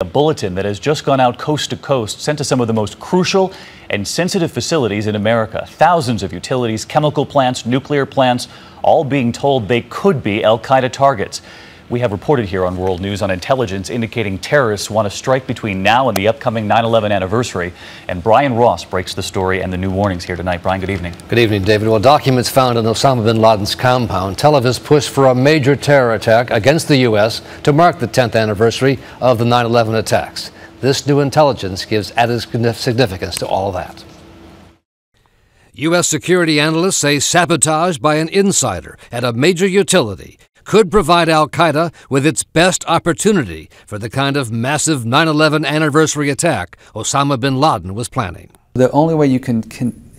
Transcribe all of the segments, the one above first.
A bulletin that has just gone out coast to coast, sent to some of the most crucial and sensitive facilities in America. Thousands of utilities, chemical plants, nuclear plants, all being told they could be al-Qaeda targets. We have reported here on World News on intelligence indicating terrorists want to strike between now and the upcoming 9/11 anniversary. And Brian Ross breaks the story and the new warnings here tonight. Brian, good evening. Good evening, David. Well, documents found in Osama bin Laden's compound tell of his push for a major terror attack against the U.S. to mark the 10th anniversary of the 9/11 attacks. This new intelligence gives added significance to all of that. U.S. security analysts say sabotage by an insider at a major utility could provide al-Qaeda with its best opportunity for the kind of massive 9/11 anniversary attack Osama bin Laden was planning. The only way you can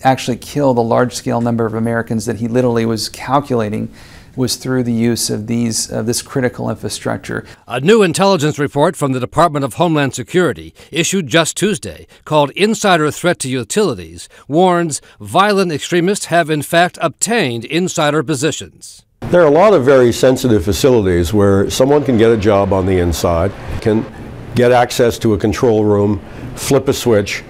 actually kill the large-scale number of Americans that he literally was calculating was through the use of this critical infrastructure. A new intelligence report from the Department of Homeland Security, issued just Tuesday, called Insider Threat to Utilities, warns violent extremists have in fact obtained insider positions. There are a lot of very sensitive facilities where someone can get a job on the inside, can get access to a control room, flip a switch,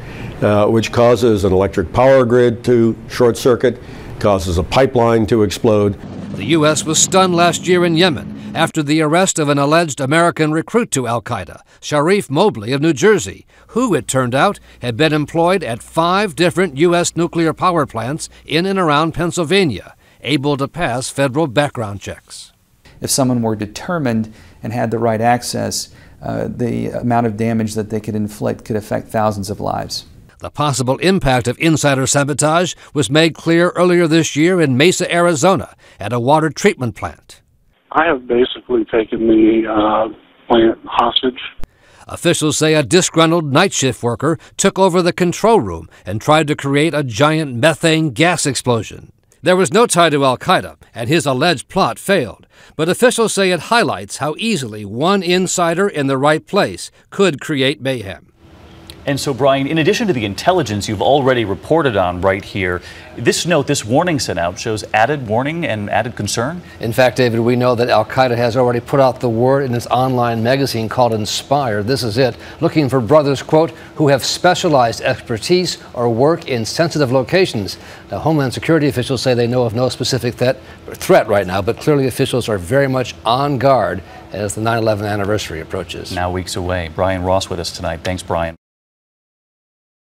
which causes an electric power grid to short circuit, causes a pipeline to explode. The U.S. was stunned last year in Yemen after the arrest of an alleged American recruit to al-Qaeda, Sharif Mobley of New Jersey, who, it turned out, had been employed at 5 different U.S. nuclear power plants in and around Pennsylvania, able to pass federal background checks. If someone were determined and had the right access, the amount of damage that they could inflict could affect thousands of lives. The possible impact of insider sabotage was made clear earlier this year in Mesa, Arizona, at a water treatment plant. I have basically taken the plant hostage. Officials say a disgruntled night shift worker took over the control room and tried to create a giant methane gas explosion. There was no tie to al-Qaeda, and his alleged plot failed. But officials say it highlights how easily one insider in the right place could create mayhem. And so, Brian, in addition to the intelligence you've already reported on right here, this note, this warning sent out, shows added warning and added concern? In fact, David, we know that al-Qaeda has already put out the word in its online magazine called Inspire. This is it, looking for brothers, quote, who have specialized expertise or work in sensitive locations. Now, Homeland Security officials say they know of no specific threat right now, but clearly officials are very much on guard as the 9/11 anniversary approaches. Now weeks away. Brian Ross with us tonight. Thanks, Brian.